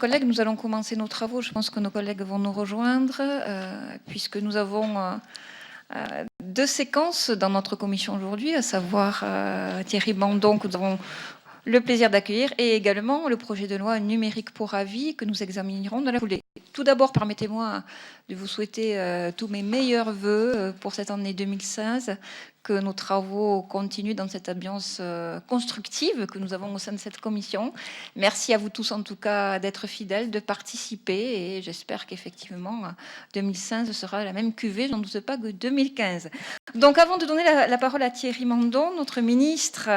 collègues, nous allons commencer nos travaux. Je pense que nos collègues vont nous rejoindre, puisque nous avons deux séquences dans notre commission aujourd'hui, à savoir Thierry Mandon, que nous avons le plaisir d'accueillir, et également le projet de loi numérique pour avis que nous examinerons dans la foulée. Tout d'abord, permettez-moi de vous souhaiter tous mes meilleurs voeux pour cette année 2016, que nos travaux continuent dans cette ambiance constructive que nous avons au sein de cette commission. Merci à vous tous en tout cas d'être fidèles, de participer, et j'espère qu'effectivement 2015 sera la même cuvée, je n'en doute pas, que 2015. Donc avant de donner la parole à Thierry Mandon, notre ministre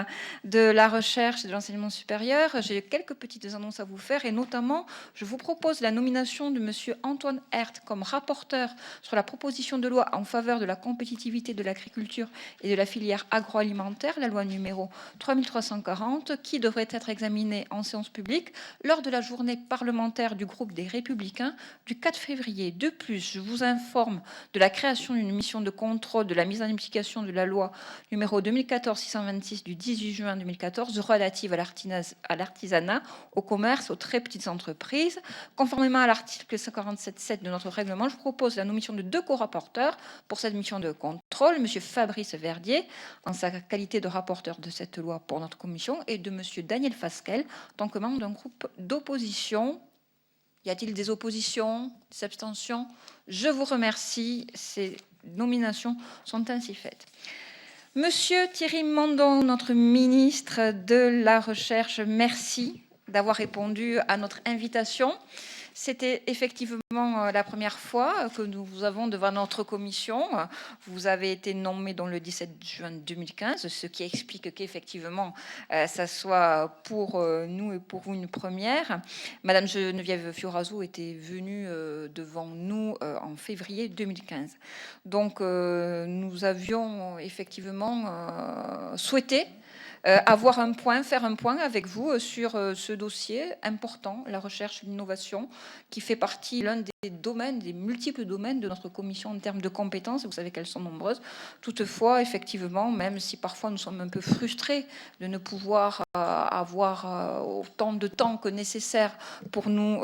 de la Recherche et de l'Enseignement supérieur, j'ai quelques petites annonces à vous faire, et notamment je vous propose la nomination de monsieur Antoine Herth comme rapporteur sur la proposition de loi en faveur de la compétitivité de l'agriculture et de la filière agroalimentaire, la loi numéro 3340, qui devrait être examinée en séance publique lors de la journée parlementaire du groupe des Républicains du 4 février. De plus, je vous informe de la création d'une mission de contrôle de la mise en application de la loi numéro 2014-626 du 18 juin 2014 relative à l'artisanat, au commerce, aux très petites entreprises. Conformément à l'article 147.7 de notre règlement, je propose la nomination de deux co-rapporteurs pour cette mission de contrôle, M. Fabrice Verdier, en sa qualité de rapporteur de cette loi pour notre commission, et de M. Daniel Fasquelle, en tant que membre d'un groupe d'opposition. Y a-t-il des oppositions, des abstentions? Je vous remercie. Ces nominations sont ainsi faites. Monsieur Thierry Mandon, notre ministre de la Recherche, merci d'avoir répondu à notre invitation. C'était effectivement la première fois que nous vous avons devant notre commission. Vous avez été nommé dans le 17 juin 2015, ce qui explique qu'effectivement, ça soit pour nous et pour vous une première. Madame Geneviève Fioraso était venue devant nous en février 2015. Donc, nous avions effectivement souhaité faire un point avec vous sur ce dossier important, la recherche et l'innovation, qui fait partie l'un des domaines, des multiples domaines de notre commission en termes de compétences. Vous savez qu'elles sont nombreuses. Toutefois, effectivement, même si parfois nous sommes un peu frustrés de ne pouvoir avoir autant de temps que nécessaire pour nous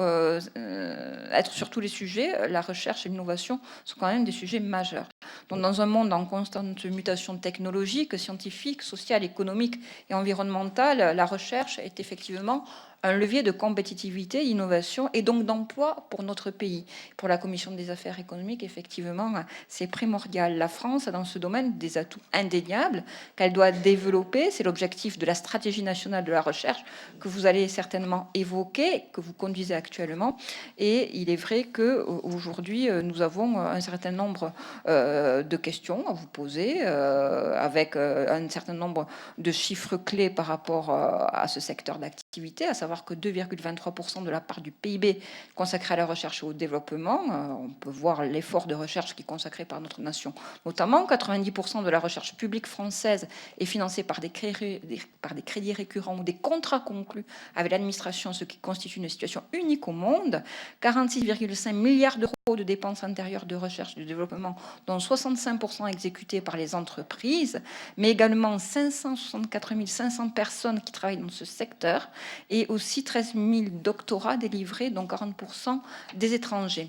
être sur tous les sujets, la recherche et l'innovation sont quand même des sujets majeurs. Donc, dans un monde en constante mutation technologique, scientifique, sociale, économique et environnementale, la recherche est effectivement un levier de compétitivité, innovation et donc d'emploi pour notre pays. Pour la Commission des affaires économiques, effectivement, c'est primordial. La France a dans ce domaine des atouts indéniables qu'elle doit développer. C'est l'objectif de la stratégie nationale de la recherche que vous allez certainement évoquer, que vous conduisez actuellement. Et il est vrai qu'aujourd'hui, nous avons un certain nombre de questions à vous poser, avec un certain nombre de chiffres clés par rapport à ce secteur d'activité, à savoir que 2,23% de la part du PIB consacré à la recherche et au développement. On peut voir l'effort de recherche qui est consacré par notre nation. Notamment, 90% de la recherche publique française est financée par des crédits récurrents ou des contrats conclus avec l'administration, ce qui constitue une situation unique au monde. 46,5 milliards d'euros de dépenses antérieures de recherche et de développement, dont 65% exécutés par les entreprises, mais également 564 500 personnes qui travaillent dans ce secteur, et aussi 13 000 doctorats délivrés, dont 40% des étrangers.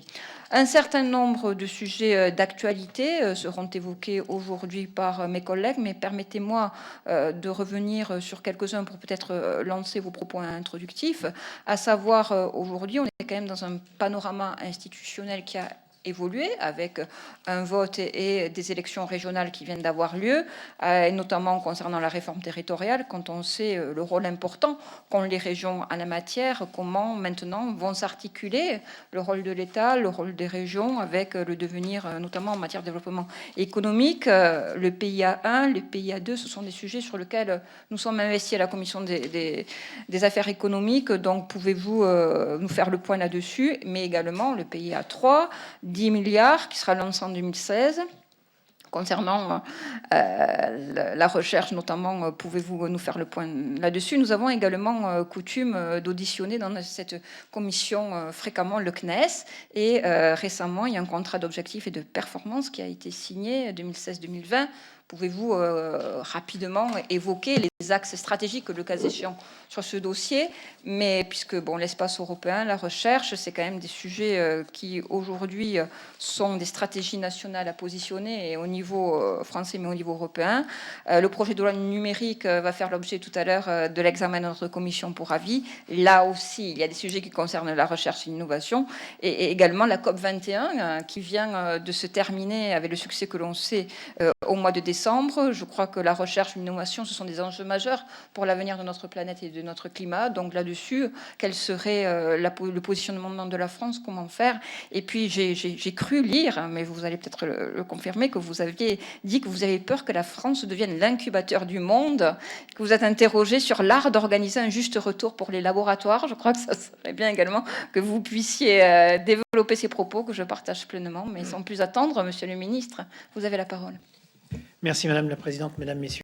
Un certain nombre de sujets d'actualité seront évoqués aujourd'hui par mes collègues, mais permettez-moi de revenir sur quelques-uns pour peut-être lancer vos propos introductifs, à savoir aujourd'hui, on est quand même dans un panorama institutionnel qui a évolué avec un vote et des élections régionales qui viennent d'avoir lieu, et notamment concernant la réforme territoriale, quand on sait le rôle important qu'ont les régions en la matière, comment maintenant vont s'articuler le rôle de l'État, le rôle des régions, avec le devenir, notamment en matière de développement économique, le PIA 1, le PIA 2, ce sont des sujets sur lesquels nous sommes investis à la Commission des affaires économiques, donc pouvez-vous nous faire le point là-dessus, mais également le PIA 3, 10 milliards qui sera lancé en 2016. Concernant la recherche, notamment, pouvez-vous nous faire le point là-dessus? Nous avons également coutume d'auditionner dans cette commission fréquemment le CNES. Et récemment, il y a un contrat d'objectifs et de performance qui a été signé 2016-2020. Pouvez-vous rapidement évoquer les axes stratégiques, le cas échéant, sur ce dossier. Mais puisque l'espace européen, la recherche, c'est quand même des sujets qui aujourd'hui sont des stratégies nationales à positionner, et au niveau français, mais au niveau européen. Le projet de loi numérique va faire l'objet tout à l'heure de l'examen de notre commission pour avis. Là aussi, il y a des sujets qui concernent la recherche et l'innovation, et également la COP21 qui vient de se terminer avec le succès que l'on sait au mois de décembre. Je crois que la recherche et l'innovation, ce sont des enjeux majeurs pour l'avenir de notre planète et de notre climat. Donc là-dessus, quel serait le positionnement de la France, comment faire? Et puis j'ai cru lire, mais vous allez peut-être le confirmer, que vous aviez dit que vous avez peur que la France devienne l'incubateur du monde, que vous êtes interrogé sur l'art d'organiser un juste retour pour les laboratoires. Je crois que ça serait bien également que vous puissiez développer ces propos, que je partage pleinement. Mais sans plus attendre, Monsieur le Ministre, vous avez la parole. Merci Madame la Présidente, Mesdames, Messieurs.